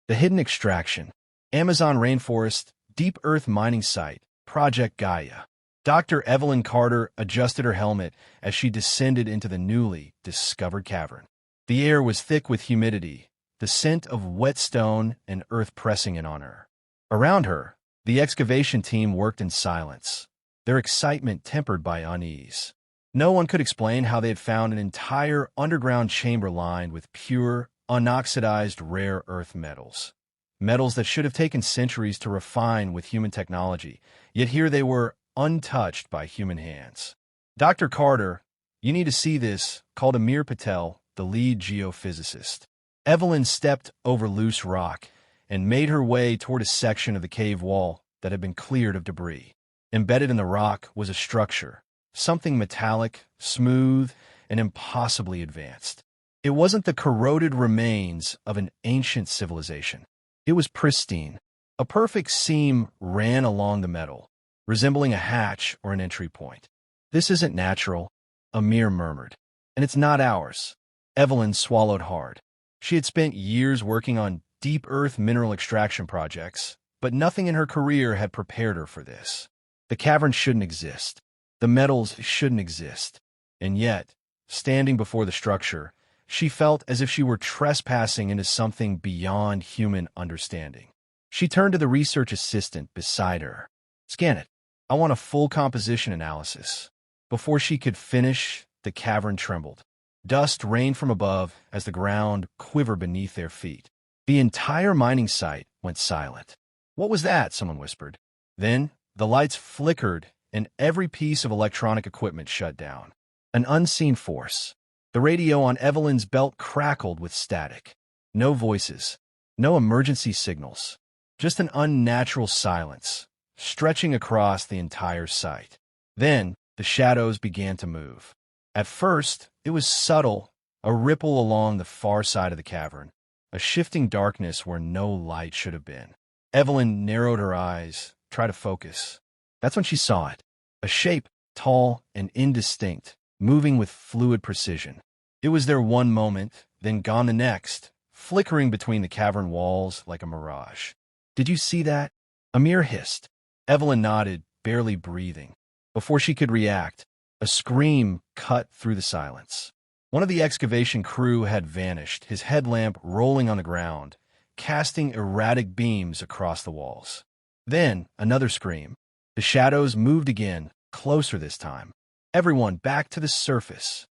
The hidden extraction. Amazon rainforest, deep earth mining site, Project Gaia. Dr. Evelyn Carter adjusted her helmet as she descended into the newly discovered cavern. The air was thick with humidity, the scent of wet stone and earth pressing in on her. Around her, the excavation team worked in silence, their excitement tempered by unease. No one could explain how they had found an entire underground chamber lined with pure, unoxidized rare earth metals. Metals that should have taken centuries to refine with human technology, yet here they were untouched by human hands. Dr. Carter, you need to see this, called Amir Patel, the lead geophysicist. Evelyn stepped over loose rock and made her way toward a section of the cave wall that had been cleared of debris. Embedded in the rock was a structure, something metallic, smooth, and impossibly advanced. It wasn't the corroded remains of an ancient civilization. It was pristine. A perfect seam ran along the metal, resembling a hatch or an entry point. "This isn't natural," Amir murmured. "And it's not ours." Evelyn swallowed hard. She had spent years working on deep earth mineral extraction projects, but nothing in her career had prepared her for this. The cavern shouldn't exist. The metals shouldn't exist. And yet, standing before the structure, she felt as if she were trespassing into something beyond human understanding. She turned to the research assistant beside her. "Scan it. I want a full composition analysis." Before she could finish, the cavern trembled. Dust rained from above as the ground quivered beneath their feet. The entire mining site went silent. "What was that?" someone whispered. Then, the lights flickered and every piece of electronic equipment shut down. An unseen force. The radio on Evelyn's belt crackled with static. No voices, no emergency signals, just an unnatural silence, stretching across the entire site. Then, the shadows began to move. At first, it was subtle, a ripple along the far side of the cavern, a shifting darkness where no light should have been. Evelyn narrowed her eyes, tried to focus. That's when she saw it. A shape, tall and indistinct, moving with fluid precision. It was there one moment, then gone the next, flickering between the cavern walls like a mirage. "Did you see that?" Amir hissed. Evelyn nodded, barely breathing. Before she could react, a scream cut through the silence. One of the excavation crew had vanished, his headlamp rolling on the ground, casting erratic beams across the walls. Then, another scream. The shadows moved again, closer this time. "Everyone back to the surface,"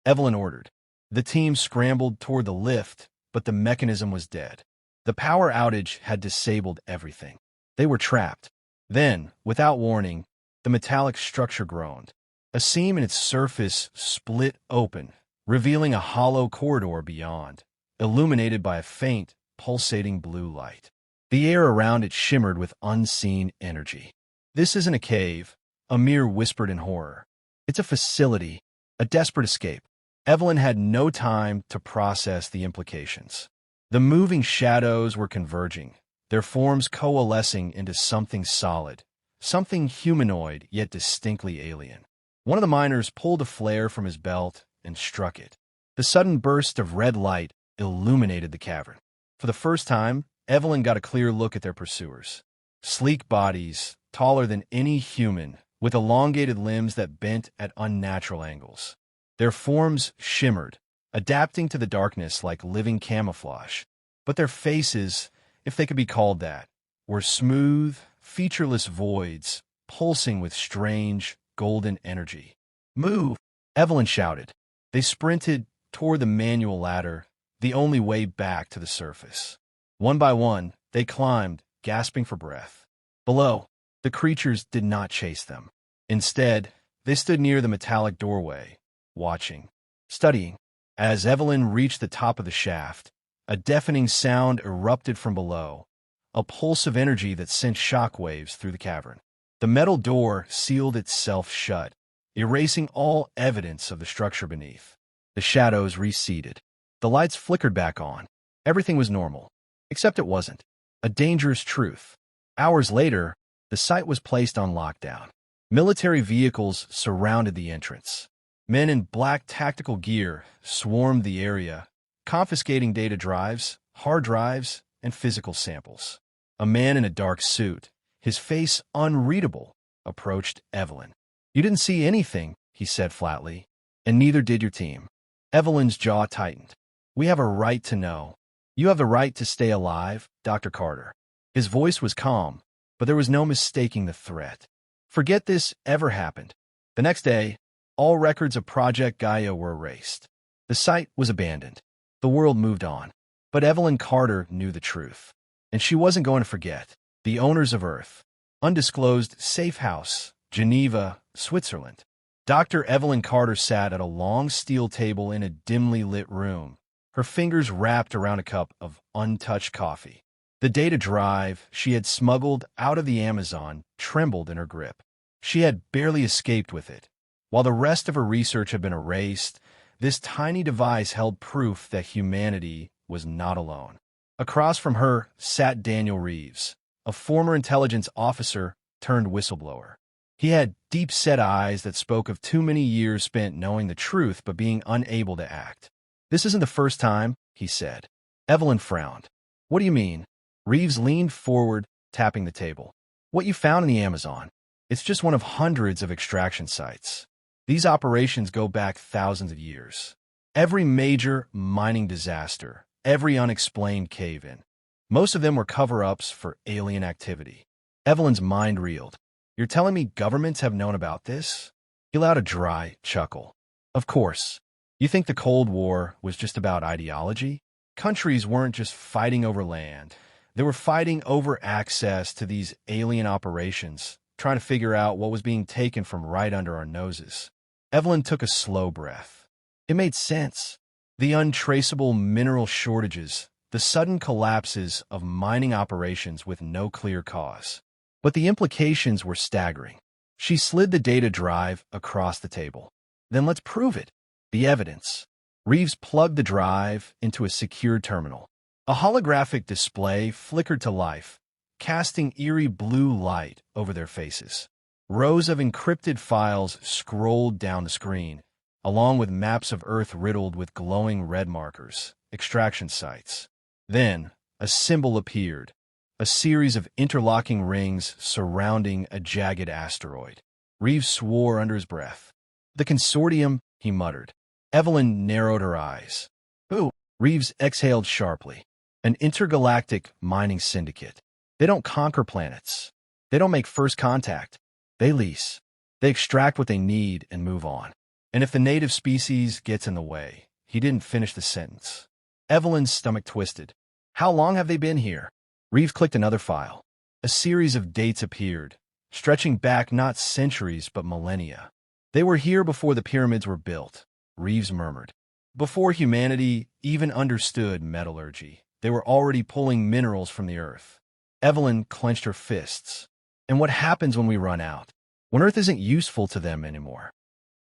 Evelyn ordered. The team scrambled toward the lift, but the mechanism was dead. The power outage had disabled everything. They were trapped. Then, without warning, the metallic structure groaned. A seam in its surface split open, revealing a hollow corridor beyond, illuminated by a faint, pulsating blue light. The air around it shimmered with unseen energy. "This isn't a cave," Amir whispered in horror. "It's a facility, a desperate escape." Evelyn had no time to process the implications. The moving shadows were converging, their forms coalescing into something solid, something humanoid yet distinctly alien. One of the miners pulled a flare from his belt and struck it. The sudden burst of red light illuminated the cavern. For the first time, Evelyn got a clear look at their pursuers. Sleek bodies, taller than any human, with elongated limbs that bent at unnatural angles. Their forms shimmered, adapting to the darkness like living camouflage. But their faces, if they could be called that, were smooth, featureless voids, pulsing with strange, golden energy. "Move!" Evelyn shouted. They sprinted toward the manual ladder, the only way back to the surface. One by one, they climbed, gasping for breath. Below, the creatures did not chase them. Instead, they stood near the metallic doorway, watching, studying. As Evelyn reached the top of the shaft, a deafening sound erupted from below, a pulse of energy that sent shockwaves through the cavern. The metal door sealed itself shut, erasing all evidence of the structure beneath. The shadows receded. The lights flickered back on. Everything was normal. Except it wasn't. A dangerous truth. Hours later, the site was placed on lockdown. Military vehicles surrounded the entrance. Men in black tactical gear swarmed the area, confiscating data drives, hard drives, and physical samples. A man in a dark suit, his face unreadable, approached Evelyn. "You didn't see anything," he said flatly, "and neither did your team." Evelyn's jaw tightened. "We have a right to know. You have the right to stay alive, Dr. Carter." His voice was calm, but there was no mistaking the threat. Forget this ever happened. The next day, all records of Project Gaia were erased. The site was abandoned. The world moved on. But Evelyn Carter knew the truth. And she wasn't going to forget. The owners of Earth. Undisclosed safe house, Geneva, Switzerland. Dr. Evelyn Carter sat at a long steel table in a dimly lit room, her fingers wrapped around a cup of untouched coffee. The data drive she had smuggled out of the Amazon trembled in her grip. She had barely escaped with it. While the rest of her research had been erased, this tiny device held proof that humanity was not alone. Across from her sat Daniel Reeves, a former intelligence officer turned whistleblower. He had deep-set eyes that spoke of too many years spent knowing the truth but being unable to act. "This isn't the first time," he said. Evelyn frowned. "What do you mean?" Reeves leaned forward, tapping the table. "What you found in the Amazon. It's just one of hundreds of extraction sites. These operations go back thousands of years. Every major mining disaster, every unexplained cave-in. Most of them were cover-ups for alien activity." Evelyn's mind reeled. "You're telling me governments have known about this?" He allowed a dry chuckle. "Of course. You think the Cold War was just about ideology? Countries weren't just fighting over land. They were fighting over access to these alien operations, trying to figure out what was being taken from right under our noses." Evelyn took a slow breath. It made sense. The untraceable mineral shortages, the sudden collapses of mining operations with no clear cause. But the implications were staggering. She slid the data drive across the table. "Then let's prove it. The evidence." Reeves plugged the drive into a secure terminal. A holographic display flickered to life, casting eerie blue light over their faces. Rows of encrypted files scrolled down the screen, along with maps of Earth riddled with glowing red markers, extraction sites. Then, a symbol appeared, a series of interlocking rings surrounding a jagged asteroid. Reeves swore under his breath. "The Consortium," he muttered. Evelyn narrowed her eyes. "Who?" Reeves exhaled sharply. "An intergalactic mining syndicate. They don't conquer planets. They don't make first contact. They lease. They extract what they need and move on. And if the native species gets in the way," he didn't finish the sentence. Evelyn's stomach twisted. "How long have they been here?" Reeves clicked another file. A series of dates appeared, stretching back not centuries but millennia. "They were here before the pyramids were built," Reeves murmured. "Before humanity even understood metallurgy, they were already pulling minerals from the Earth." Evelyn clenched her fists. "And what happens when we run out? When Earth isn't useful to them anymore?"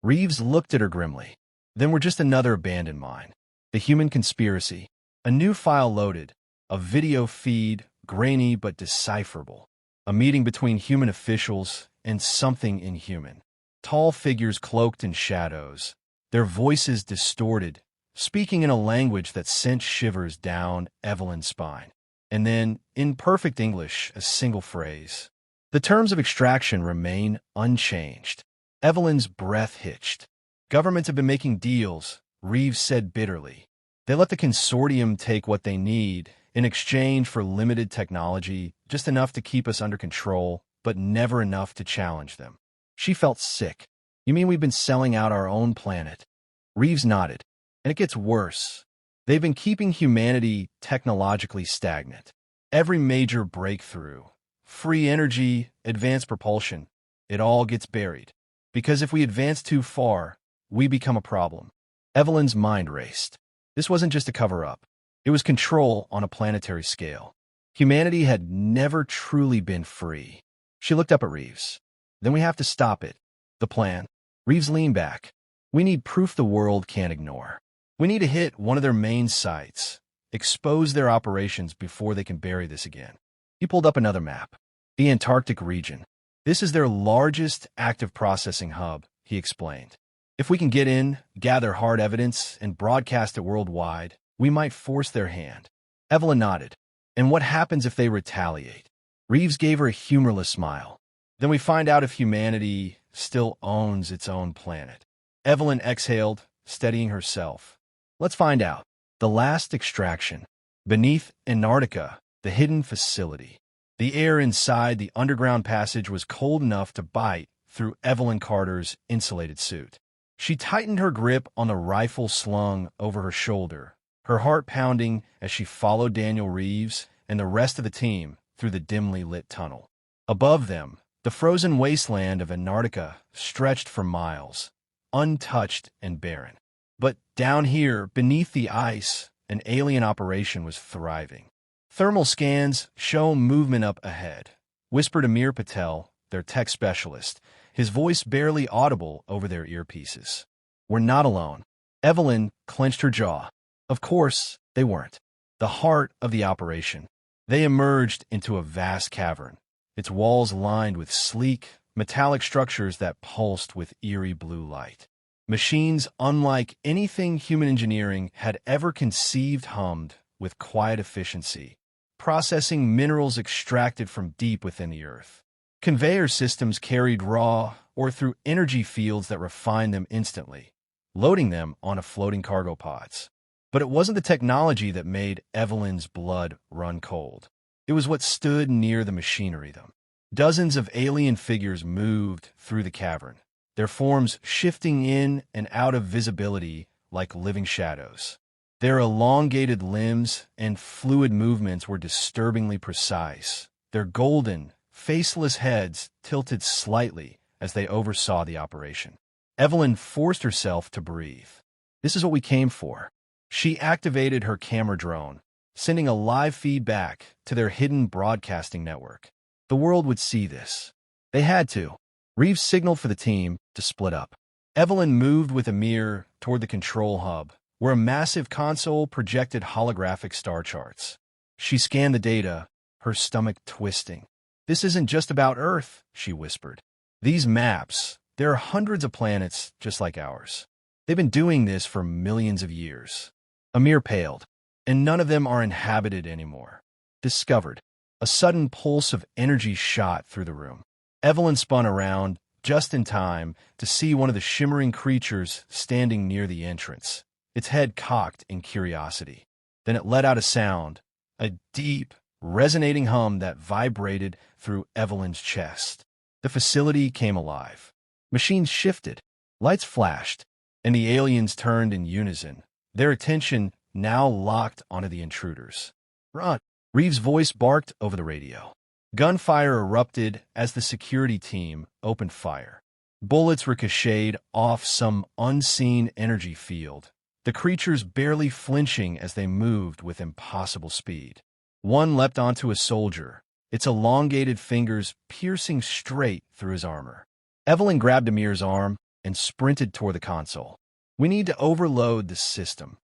Reeves looked at her grimly. "Then we're just another abandoned mine. The human conspiracy." A new file loaded. A video feed, grainy but decipherable. A meeting between human officials and something inhuman. Tall figures cloaked in shadows, their voices distorted, speaking in a language that sent shivers down Evelyn's spine. And then, in perfect English, a single phrase. "The terms of extraction remain unchanged." Evelyn's breath hitched. "Governments have been making deals," Reeves said bitterly. "They let the Consortium take what they need in exchange for limited technology, just enough to keep us under control, but never enough to challenge them." She felt sick. "You mean we've been selling out our own planet?" Reeves nodded. "And it gets worse. They've been keeping humanity technologically stagnant. Every major breakthrough, free energy, advanced propulsion, it all gets buried. Because if we advance too far, we become a problem." Evelyn's mind raced. This wasn't just a cover-up. It was control on a planetary scale. Humanity had never truly been free. She looked up at Reeves. "Then we have to stop it." "The plan?" Reeves leaned back. "We need proof the world can't ignore. We need to hit one of their main sites, expose their operations before they can bury this again." He pulled up another map. "The Antarctic region. This is their largest active processing hub," he explained. "If we can get in, gather hard evidence, and broadcast it worldwide, we might force their hand." Evelyn nodded. And what happens if they retaliate? Reeves gave her a humorless smile. Then we find out if humanity still owns its own planet. Evelyn exhaled, steadying herself. Let's find out. The last extraction. Beneath Antarctica, the hidden facility. The air inside the underground passage was cold enough to bite through Evelyn Carter's insulated suit. She tightened her grip on the rifle slung over her shoulder, her heart pounding as she followed Daniel Reeves and the rest of the team through the dimly lit tunnel. Above them, the frozen wasteland of Antarctica stretched for miles, untouched and barren. But down here, beneath the ice, an alien operation was thriving. Thermal scans show movement up ahead, whispered Amir Patel, their tech specialist, his voice barely audible over their earpieces. We're not alone. Evelyn clenched her jaw. Of course, they weren't. The heart of the operation. They emerged into a vast cavern, its walls lined with sleek, metallic structures that pulsed with eerie blue light. Machines unlike anything human engineering had ever conceived hummed with quiet efficiency, processing minerals extracted from deep within the earth. Conveyor systems carried raw or through energy fields that refined them instantly, loading them onto floating cargo pods. But it wasn't the technology that made Evelyn's blood run cold. It was what stood near the machinery. Dozens of alien figures moved through the cavern, their forms shifting in and out of visibility like living shadows. Their elongated limbs and fluid movements were disturbingly precise, their golden, faceless heads tilted slightly as they oversaw the operation. Evelyn forced herself to breathe. This is what we came for. She activated her camera drone, sending a live feed back to their hidden broadcasting network. The world would see this. They had to. Reeves signaled for the team to split up. Evelyn moved with Amir toward the control hub, where a massive console projected holographic star charts. She scanned the data, her stomach twisting. This isn't just about Earth, she whispered. These maps, there are hundreds of planets just like ours. They've been doing this for millions of years. Amir paled, and none of them are inhabited anymore. Discovered. A sudden pulse of energy shot through the room. Evelyn spun around, just in time, to see one of the shimmering creatures standing near the entrance, its head cocked in curiosity. Then it let out a sound, a deep, resonating hum that vibrated through Evelyn's chest. The facility came alive. Machines shifted, lights flashed, and the aliens turned in unison, their attention now locked onto the intruders. Run! Reeves' voice barked over the radio. Gunfire erupted as the security team opened fire. Bullets ricocheted off some unseen energy field, the creatures barely flinching as they moved with impossible speed. One leapt onto a soldier, its elongated fingers piercing straight through his armor. Evelyn grabbed Amir's arm and sprinted toward the console. We need to overload the system.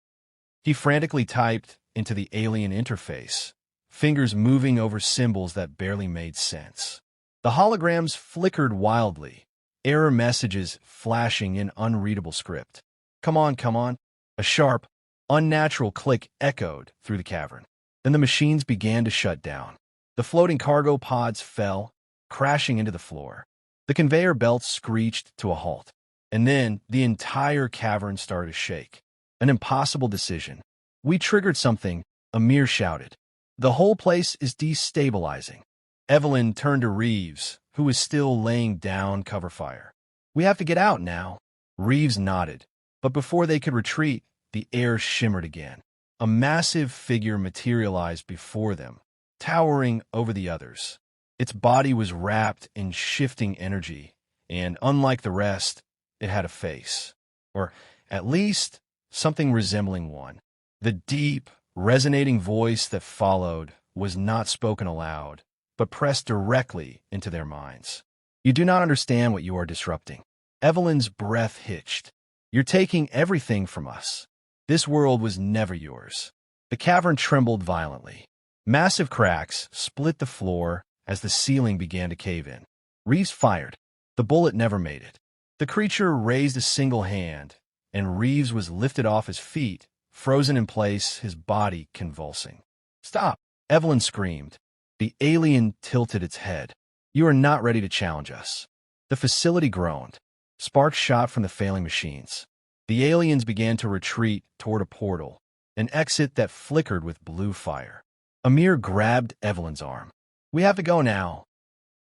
He frantically typed into the alien interface, fingers moving over symbols that barely made sense. The holograms flickered wildly, error messages flashing in unreadable script. Come on, come on. A sharp, unnatural click echoed through the cavern. Then the machines began to shut down. The floating cargo pods fell, crashing into the floor. The conveyor belts screeched to a halt. And then the entire cavern started to shake. An impossible decision. We triggered something, Amir shouted. The whole place is destabilizing. Evelyn turned to Reeves, who was still laying down cover fire. We have to get out now. Reeves nodded, but before they could retreat, the air shimmered again. A massive figure materialized before them, towering over the others. Its body was wrapped in shifting energy, and unlike the rest, it had a face. Or, at least, something resembling one. The deep, resonating voice that followed was not spoken aloud, but pressed directly into their minds. You do not understand what you are disrupting. Evelyn's breath hitched. You're taking everything from us. This world was never yours. The cavern trembled violently. Massive cracks split the floor as the ceiling began to cave in. Reeves fired. The bullet never made it. The creature raised a single hand, and Reeves was lifted off his feet, frozen in place, his body convulsing. Stop! Evelyn screamed. The alien tilted its head. You are not ready to challenge us. The facility groaned. Sparks shot from the failing machines. The aliens began to retreat toward a portal, an exit that flickered with blue fire. Amir grabbed Evelyn's arm. We have to go now.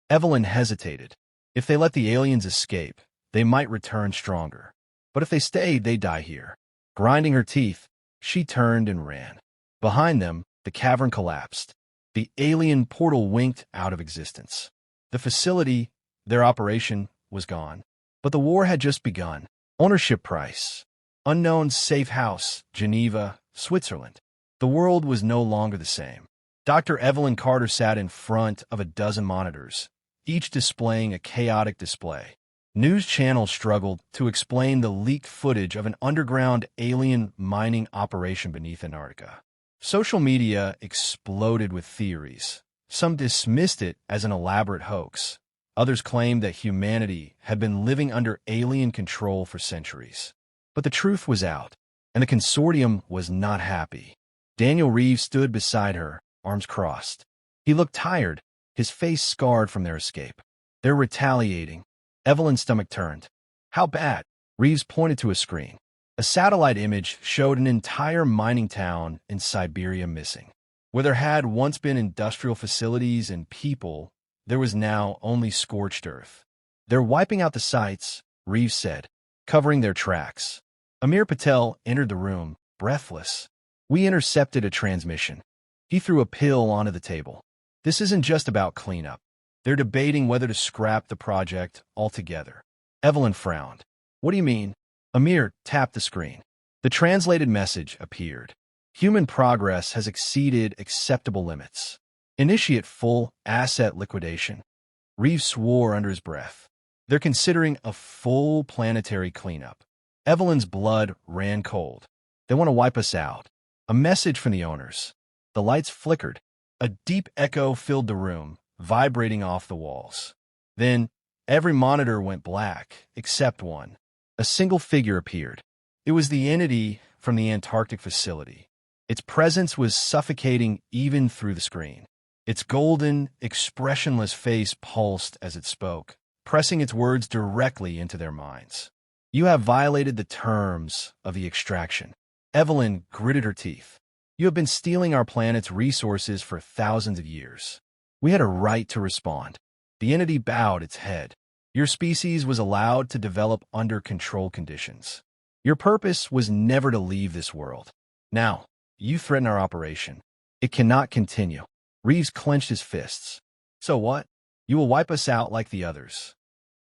Evelyn hesitated. If they let the aliens escape, they might return stronger. But if they stayed, they'd die here. Grinding her teeth, she turned and ran. Behind them, the cavern collapsed. The alien portal winked out of existence. The facility, their operation, was gone. But the war had just begun. Ownership price. Unknown safe house, Geneva, Switzerland. The world was no longer the same. Dr. Evelyn Carter sat in front of a dozen monitors, each displaying a chaotic display. News channels struggled to explain the leaked footage of an underground alien mining operation beneath Antarctica. Social media exploded with theories. Some dismissed it as an elaborate hoax. Others claimed that humanity had been living under alien control for centuries. But the truth was out, and the Consortium was not happy. Daniel Reeves stood beside her, arms crossed. He looked tired, his face scarred from their escape. They're retaliating. Evelyn's stomach turned. How bad? Reeves pointed to a screen. A satellite image showed an entire mining town in Siberia missing. Where there had once been industrial facilities and people, there was now only scorched earth. They're wiping out the sites, Reeves said, covering their tracks. Amir Patel entered the room, breathless. We intercepted a transmission. He threw a pill onto the table. This isn't just about cleanup. They're debating whether to scrap the project altogether. Evelyn frowned. What do you mean? Amir tapped the screen. The translated message appeared. Human progress has exceeded acceptable limits. Initiate full asset liquidation. Reeves swore under his breath. They're considering a full planetary cleanup. Evelyn's blood ran cold. They want to wipe us out. A message from the owners. The lights flickered. A deep echo filled the room, vibrating off the walls. Then, every monitor went black, except one. A single figure appeared. It was the entity from the Antarctic facility. Its presence was suffocating even through the screen. Its golden, expressionless face pulsed as it spoke, pressing its words directly into their minds. You have violated the terms of the extraction. Evelyn gritted her teeth. You have been stealing our planet's resources for thousands of years. We had a right to respond. The entity bowed its head. Your species was allowed to develop under controlled conditions. Your purpose was never to leave this world. Now, you threaten our operation. It cannot continue. Reeves clenched his fists. So what? You will wipe us out like the others.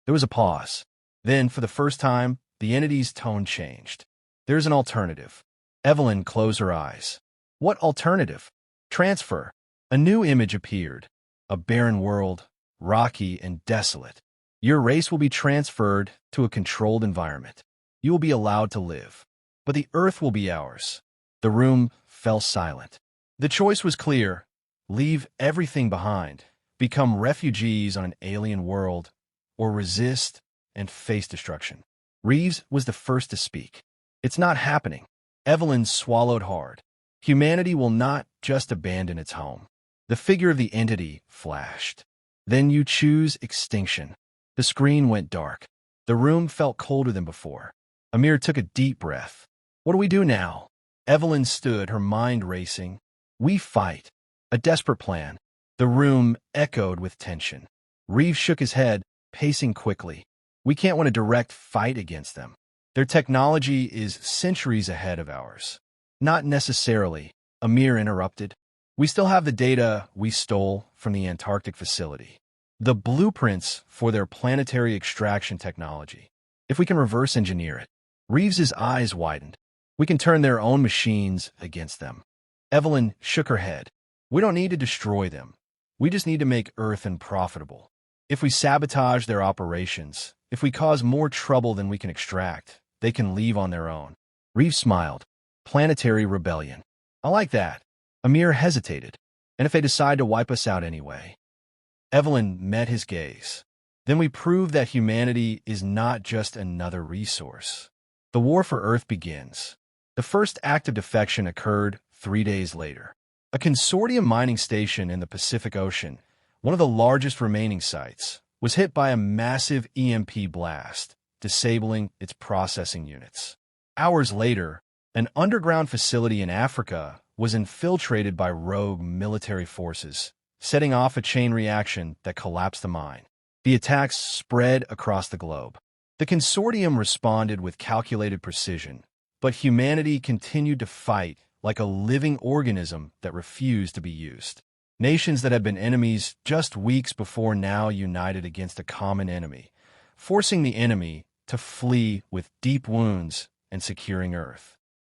There was a pause. Then, for the first time, the entity's tone changed. There's an alternative. Evelyn closed her eyes. What alternative? Transfer. A new image appeared. A barren world, rocky and desolate. Your race will be transferred to a controlled environment. You will be allowed to live. But the Earth will be ours. The room fell silent. The choice was clear. Leave everything behind, become refugees on an alien world, or resist and face destruction. Reeves was the first to speak. It's not happening. Evelyn swallowed hard. Humanity will not just abandon its home. The figure of the entity flashed. Then you choose extinction. The screen went dark. The room felt colder than before. Amir took a deep breath. What do we do now? Evelyn stood, her mind racing. We fight. A desperate plan. The room echoed with tension. Reeves shook his head, pacing quickly. We can't win a direct fight against them. Their technology is centuries ahead of ours. Not necessarily, Amir interrupted. We still have the data we stole from the Antarctic facility. The blueprints for their planetary extraction technology. If we can reverse engineer it. Reeves's eyes widened. We can turn their own machines against them. Evelyn shook her head. We don't need to destroy them. We just need to make Earth unprofitable. If we sabotage their operations, if we cause more trouble than we can extract, they can leave on their own. Reeves smiled. Planetary rebellion. I like that. Amir hesitated. And if they decide to wipe us out anyway? Evelyn met his gaze. Then we prove that humanity is not just another resource. The war for Earth begins. The first act of defection occurred 3 days later. A Consortium mining station in the Pacific Ocean, one of the largest remaining sites, was hit by a massive EMP blast, disabling its processing units. Hours later, an underground facility in Africa was infiltrated by rogue military forces, setting off a chain reaction that collapsed the mine. The attacks spread across the globe. The Consortium responded with calculated precision, but humanity continued to fight like a living organism that refused to be used. Nations that had been enemies just weeks before now united against a common enemy, forcing the enemy to flee with deep wounds and securing Earth.